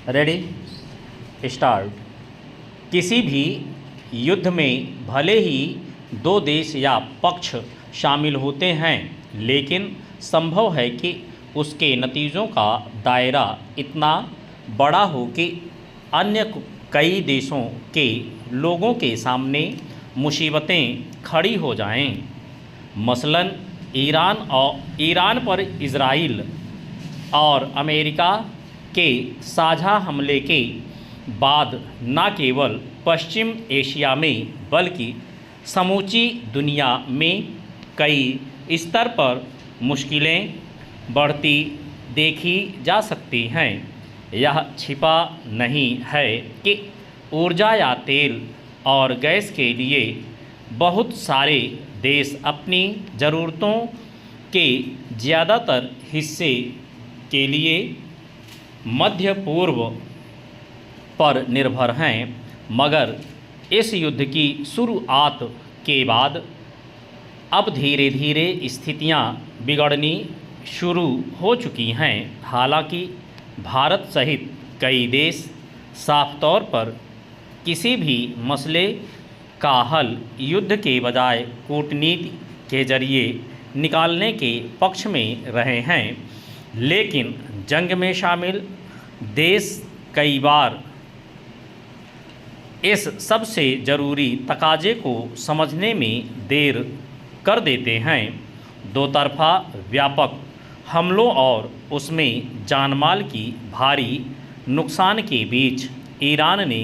Ready start. किसी भी युद्ध में भले ही दो देश या पक्ष शामिल होते हैं, लेकिन संभव है कि उसके नतीजों का दायरा इतना बड़ा हो कि अन्य कई देशों के लोगों के सामने मुसीबतें खड़ी हो जाएं। मसलन ईरान पर इजराइल और अमेरिका के साझा हमले के बाद न केवल पश्चिम एशिया में बल्कि समूची दुनिया में कई स्तर पर मुश्किलें बढ़ती देखी जा सकती हैं। यह छिपा नहीं है कि ऊर्जा या तेल और गैस के लिए बहुत सारे देश अपनी ज़रूरतों के ज़्यादातर हिस्से के लिए मध्य पूर्व पर निर्भर हैं, मगर इस युद्ध की शुरुआत के बाद अब धीरे धीरे स्थितियां बिगड़नी शुरू हो चुकी हैं। हालांकि भारत सहित कई देश साफ तौर पर किसी भी मसले का हल युद्ध के बजाय कूटनीति के जरिए निकालने के पक्ष में रहे हैं, लेकिन जंग में शामिल देश कई बार इस सबसे ज़रूरी तकाजे को समझने में देर कर देते हैं। दो तरफा व्यापक हमलों और उसमें जानमाल की भारी नुकसान के बीच ईरान ने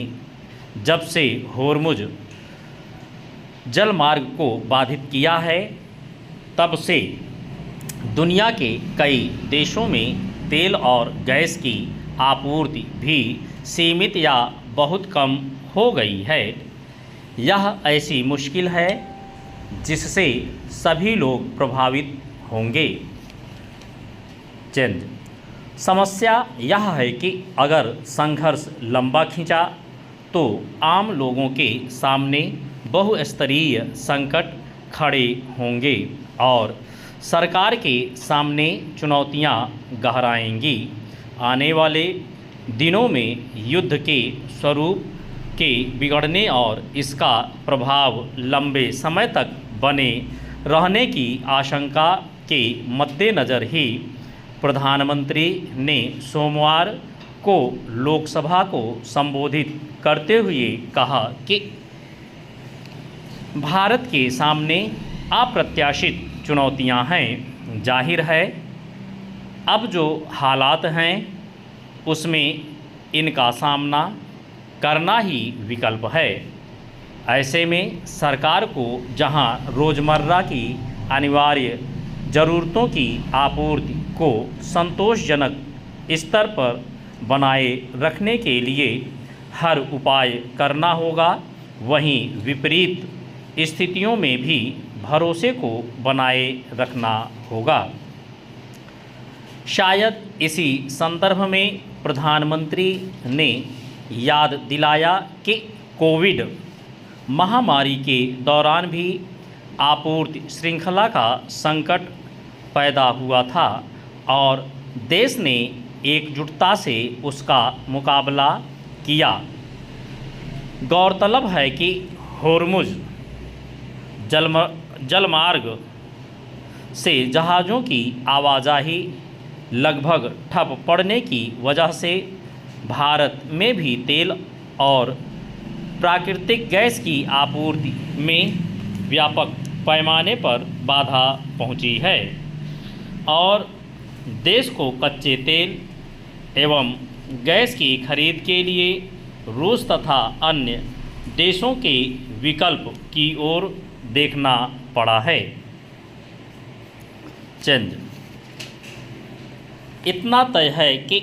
जब से होर्मुज जलमार्ग को बाधित किया है, तब से दुनिया के कई देशों में तेल और गैस की आपूर्ति भी सीमित या बहुत कम हो गई है। यह ऐसी मुश्किल है जिससे सभी लोग प्रभावित होंगे। चंद समस्या यह है कि अगर संघर्ष लंबा खिंचा तो आम लोगों के सामने बहुस्तरीय संकट खड़े होंगे और सरकार के सामने चुनौतियां गहराएंगी। आने वाले दिनों में युद्ध के स्वरूप के बिगड़ने और इसका प्रभाव लंबे समय तक बने रहने की आशंका के मद्देनज़र ही प्रधानमंत्री ने सोमवार को लोकसभा को संबोधित करते हुए कहा कि भारत के सामने अप्रत्याशित चुनौतियां हैं। जाहिर है अब जो हालात हैं उसमें इनका सामना करना ही विकल्प है। ऐसे में सरकार को जहां रोज़मर्रा की अनिवार्य ज़रूरतों की आपूर्ति को संतोषजनक स्तर पर बनाए रखने के लिए हर उपाय करना होगा, वहीं विपरीत स्थितियों में भी भरोसे को बनाए रखना होगा। शायद इसी संदर्भ में प्रधानमंत्री ने याद दिलाया कि कोविड महामारी के दौरान भी आपूर्ति श्रृंखला का संकट पैदा हुआ था और देश ने एकजुटता से उसका मुकाबला किया। गौरतलब है कि होर्मुज जलमार्ग से जहाज़ों की आवाजाही लगभग ठप पड़ने की वजह से भारत में भी तेल और प्राकृतिक गैस की आपूर्ति में व्यापक पैमाने पर बाधा पहुंची है और देश को कच्चे तेल एवं गैस की खरीद के लिए रूस तथा अन्य देशों के विकल्प की ओर देखना पड़ा है। चंद इतना तय है कि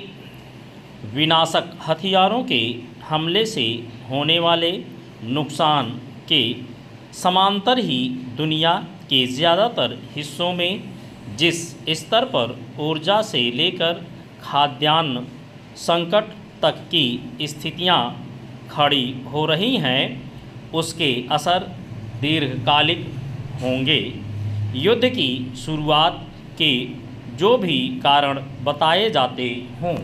विनाशक हथियारों के हमले से होने वाले नुकसान के समांतर ही दुनिया के ज़्यादातर हिस्सों में जिस स्तर पर ऊर्जा से लेकर खाद्यान्न संकट तक की स्थितियां खड़ी हो रही हैं, उसके असर दीर्घकालिक होंगे। युद्ध की शुरुआत के जो भी कारण बताए जाते हों,